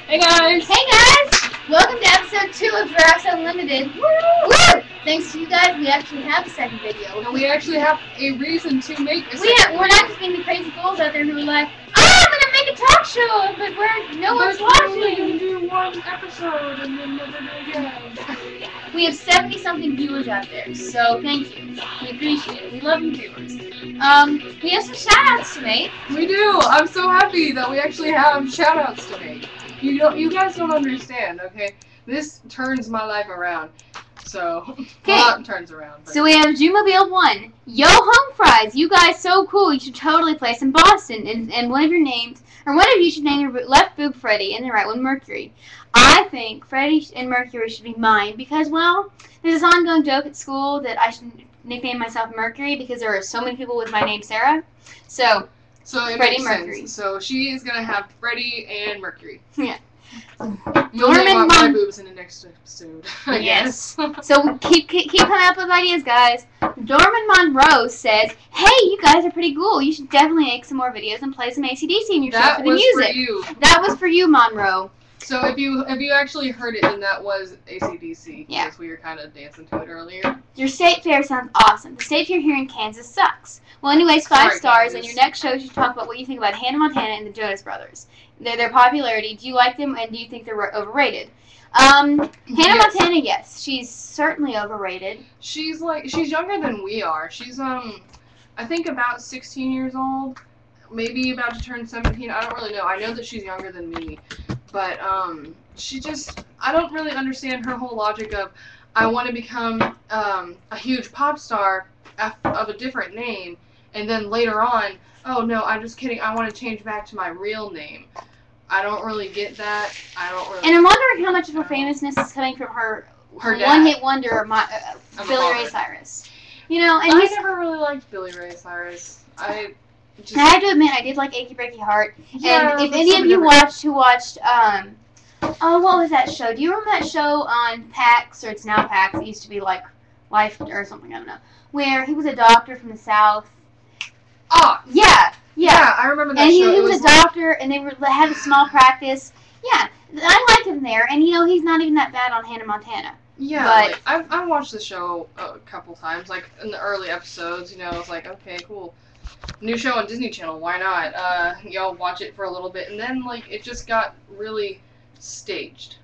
Hey guys! Hey guys! Welcome to episode 2 of Giraffes Unlimited. Woo! Thanks to you guys, we actually have a second video. And we actually have a reason to make a We're not just being the crazy fools out there who are like, I'm gonna make a talk show, but no one's watching. We're only gonna do one episode and then never do again. We have 70-something viewers out there, so thank you. We appreciate it. We love you viewers. We have some shout-outs to make. We do! I'm so happy that we actually have shout-outs to make. You guys don't understand, okay? This turns my life around. So, well, turns around. But. So we have Jumobile 1. Yo, home fries! You guys so cool. You should totally place in Boston. And one of your names, or one of you should name your left boob Freddie and the right one Mercury. I think Freddie and Mercury should be mine because, well, there's this ongoing joke at school that I should nickname myself Mercury because there are so many people with my name Sarah. So it Freddie makes Mercury. Sense. So she is gonna have Freddie and Mercury. Yeah. You'll name my boobs in the next episode. Yes. So keep coming up with ideas, guys. Dorman Monroe says, "Hey, you guys are pretty cool. You should definitely make some more videos and play some AC/DC in your show for the music." That was for you. That was for you, Monroe. So if you actually heard it, then that was AC/DC. Yeah. Because we were kind of dancing to it earlier. Your state fair sounds awesome. The state fair here in Kansas sucks. Well, anyways, 5 stars, and your next show should talk about what you think about Hannah Montana and the Jonas Brothers. Their popularity. Do you like them, and do you think they're overrated? Hannah Montana, yes. She's certainly overrated. She's younger than we are. She's, I think about 16 years old. Maybe about to turn 17. I don't really know. I know that she's younger than me. But, she just, I don't really understand her whole logic of, I want to become, a huge pop star of a different name, and then later on, oh no, I'm just kidding, I want to change back to my real name. I don't really get that. And I'm wondering how much of her famousness is coming from her one-hit wonder, Billy Ray Cyrus. You know, and I never really liked Billy Ray Cyrus. I have to admit, I did like Achy Breaky Heart. Yeah, and if any of you watched, what was that show? Do you remember that show on PAX, or it's now PAX, it used to be like Life or something, I don't know, where he was a doctor from the South. Oh! Yeah, I remember that show. And he was a doctor, and they had a small practice. Yeah, I liked him there, and you know, he's not even that bad on Hannah Montana. Yeah, but I've watched the show a couple times, like in the early episodes, you know, I was like, okay, cool. New show on Disney Channel, why not? Y'all watch it for a little bit, and then, like, it just got really staged.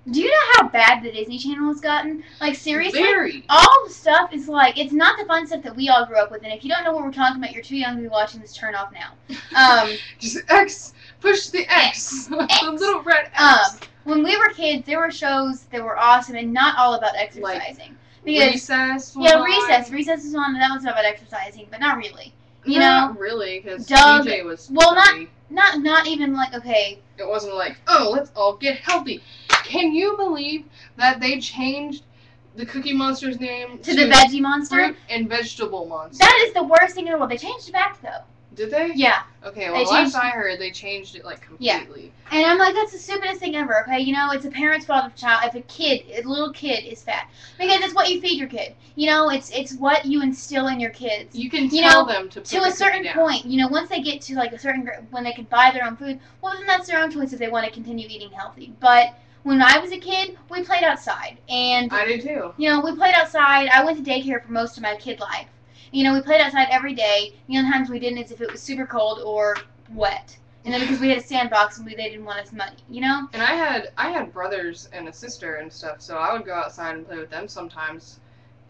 Do you know how bad the Disney Channel has gotten? Like, seriously? Very. All the stuff is like, it's not the fun stuff that we all grew up with, and if you don't know what we're talking about, you're too young to be watching this. Turn off now. Just X. Push the X. The little red X. When we were kids, there were shows that were awesome and not all about exercising. Like Recess. Recess. Recess was on, that was about exercising, but not really. You not know? Really, because Doug, DJ was not even like, okay. It wasn't like, oh, let's all get healthy. Can you believe that they changed the Cookie Monster's name to the Veggie Monster? Fruit and Vegetable Monster. That is the worst thing in the world. They changed it back, though. Did they? Yeah. Okay, well, last I heard, they changed it, like, completely. Yeah. And I'm like, that's the stupidest thing ever, okay? You know, it's a parent's fault if a little kid is fat. Because it's what you feed your kid. You know, it's what you instill in your kids. You can tell them to put to a certain point. You know, once they get to, like, a certain, when they can buy their own food, well, then that's their own choice if they want to continue eating healthy. But when I was a kid, we played outside. And I did, too. You know, we played outside. I went to daycare for most of my kid life. You know, we played outside every day. The only times we didn't is if it was super cold or wet. And then because we had a sandbox and they didn't want us muddy, you know? And I had brothers and a sister and stuff, so I would go outside and play with them sometimes.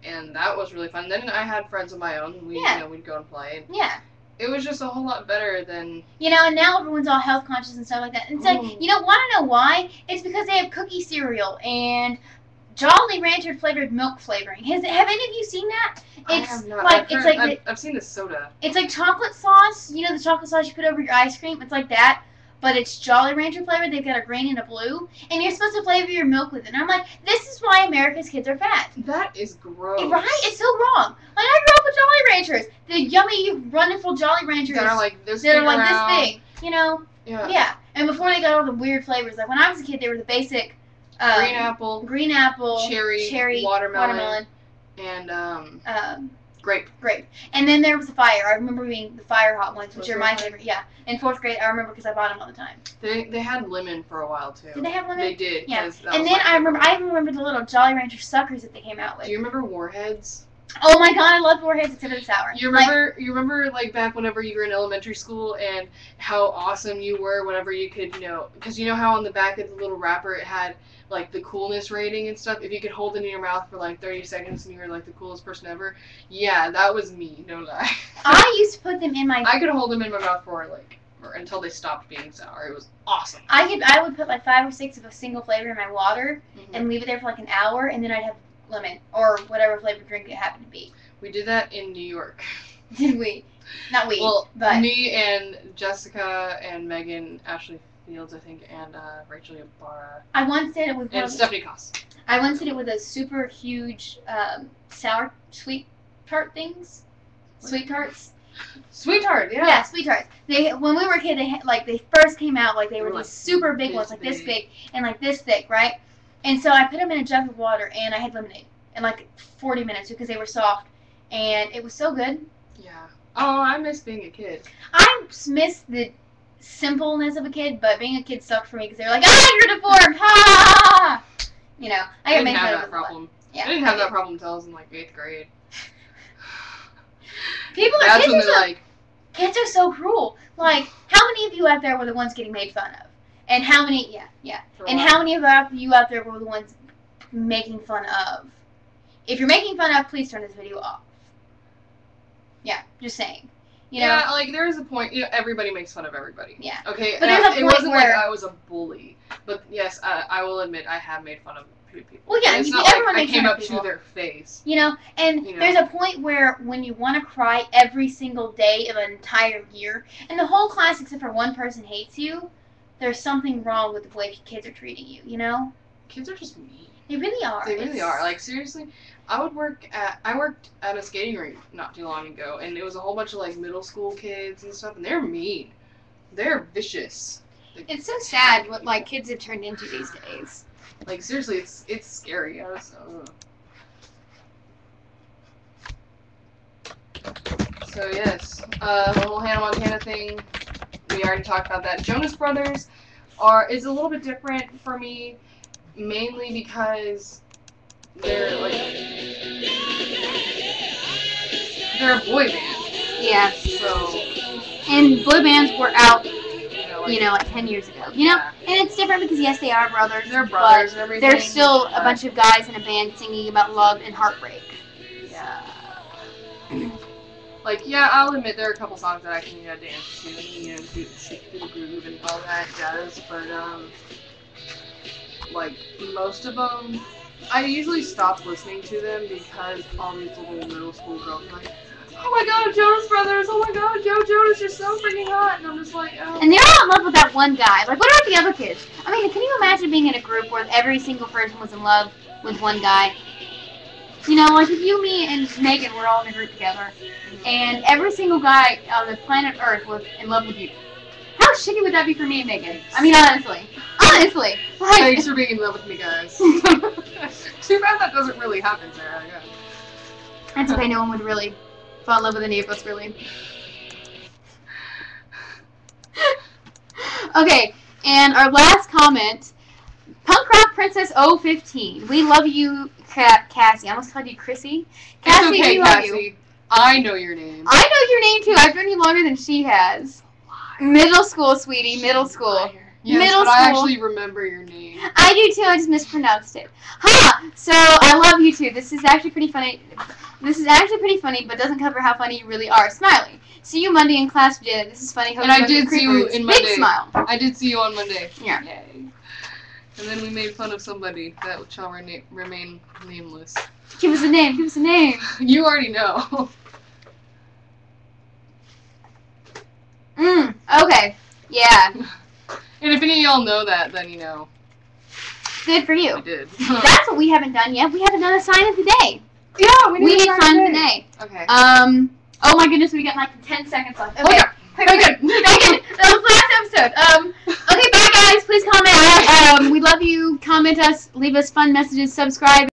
And that was really fun. Then I had friends of my own. You know, we'd go and play. Yeah. It was just a whole lot better than... You know, and now everyone's all health conscious and stuff like that. And it's like, you know, want to know why? It's because they have cookie cereal and Jolly Rancher flavored milk flavoring. Have any of you seen that? I have not. I've seen the soda. It's like chocolate sauce. You know the chocolate sauce you put over your ice cream? It's like that, but it's Jolly Rancher flavored. They've got a green and a blue, and you're supposed to flavor your milk with it. And I'm like, this is why America's kids are fat. That is gross. Right? It's so wrong. Like, I grew up with Jolly Ranchers. The yummy, wonderful Jolly Ranchers. That are like this big. You know? Yeah. And before they got all the weird flavors, like when I was a kid, they were the basic... green apple, cherry, watermelon, and Grape. And then there was the fire. I remember being the fire hot ones, which Was are there my fire? favorite. Yeah. In 4th grade, I remember because I bought them all the time. They had lemon for a while too. Did they have lemon? They did. Yeah. 'Cause that And was then my I remember, favorite. I even remember the little Jolly Rancher suckers that they came out with. Do you remember Warheads? Oh my god, I love Warheads except for the sour. You remember like back whenever you were in elementary school and how awesome you were whenever you could, because you know how on the back of the little wrapper it had like the coolness rating and stuff. If you could hold it in your mouth for like 30 seconds and you were like the coolest person ever, yeah, that was me, no lie. I used to put them in my. I could hold them in my mouth for until they stopped being sour. It was awesome. I would put like 5 or 6 of a single flavor in my water Mhm. and leave it there for like an hour, and then I'd have lemon or whatever flavored drink it happened to be. We did that in New York. Did we? Not we, Well, but me and Jessica and Megan, Ashley Fields, I think, and Rachel Ybarra, I once did it with one and of, Stephanie Koss. I once did it with a super huge sour sweet tart things. Sweet tarts. Sweetheart, yeah. Yeah, sweet tarts. When we were a kid, they first came out like they were They were, these super big this ones, like this big. big and like this thick, right? And so I put them in a jug of water and I had lemonade in like 40 minutes because they were soft, and it was so good. Yeah. Oh, I miss being a kid. I miss the simpleness of a kid, but being a kid sucked for me because they were like, you're deformed, ha! You know, I got didn't made have fun of that it a lot. problem. Yeah, I didn't have that problem until I was in like 8th grade. Kids When are they're so, like, kids are so cruel. Like, how many of you out there were the ones getting made fun of? And how many, for and what? how many of you out there were the ones making fun of? If you're making fun of, please turn this video off. Yeah, just saying. You know? Yeah, like there is a point. Everybody makes fun of everybody. Yeah. Okay. But there's a it point wasn't like where- I was a bully, but yes, I will admit I have made fun of people. Well, yeah, it's you- not everyone like I makes came fun of up to people. their face. You know, and You know. there's a point where when you want to cry every single day of an entire year, and the whole class except for one person hates you, there's something wrong with the way kids are treating you, you know? Kids are just mean. They really are. They really It's- are. Like seriously, I worked at a skating rink not too long ago, and it was a whole bunch of like middle school kids and stuff, and they're mean. They're vicious. It's so sad what like kids have turned into these days. Like seriously, it's scary. So yes, the whole Hannah Montana thing, we already talked about that. Jonas Brothers is a little bit different for me, mainly because they're a boy band. Yeah. So And boy bands were out, like, like 10 years ago. You know? yeah, And it's different because yes, they are brothers. they're brothers and But everything. they're still a but- bunch of guys in a band singing about love and heartbreak. Yeah. Like, yeah, I'll admit there are a couple songs that I can, dance to, stick to the groove and all that jazz, but, like, most of them, I usually stop listening to them because all these little middle school girls are like, oh my god, Jonas Brothers, oh my god, Joe Jonas, you're so freaking hot, and I'm just like, oh. And they're all in love with that one guy. Like, what about the other kids? I mean, can you imagine being in a group where every single person was in love with one guy? You know, like if you, me, and Megan were all in a group together, and every single guy on the planet Earth was in love with you. How shitty would that be for me and Megan? I mean, honestly. Like, Thanks for being in love with me, guys. Too bad that doesn't really happen, Sarah. Yeah. that's okay, no one would really fall in love with any of us, really. Okay, and our last comment, Punk Rock Princess 015. We love you, Cassie. I almost called you Chrissy. Cassie, It's okay, we love Cassie. you. I know your name. I know your name too. I've known you longer than she has. Middle school, sweetie. Middle school. Yes, Middle but I school. actually remember your name. I do too. I just mispronounced it. Ha! So I love you too. This is actually pretty funny. But doesn't cover how funny you really are. Smiley. See you Monday in class, Janet. This is funny. Hope And I love your did see you creepers. in Big Monday. smile. I did see you on Monday. Yeah. Yay. And then we made fun of somebody that shall remain nameless. Give us a name. Give us a name. You already know. Okay. Yeah. And if any of y'all know that, then you know. Good for you. I did. That's what we haven't done yet. We haven't done a sign of the day. Yeah, We need sign of the day. Okay. Oh my goodness, we got like 10 seconds left. Okay. Okay. That was the last episode. Okay, bye guys. Please comment. We love you. Comment us. Leave us fun messages. Subscribe.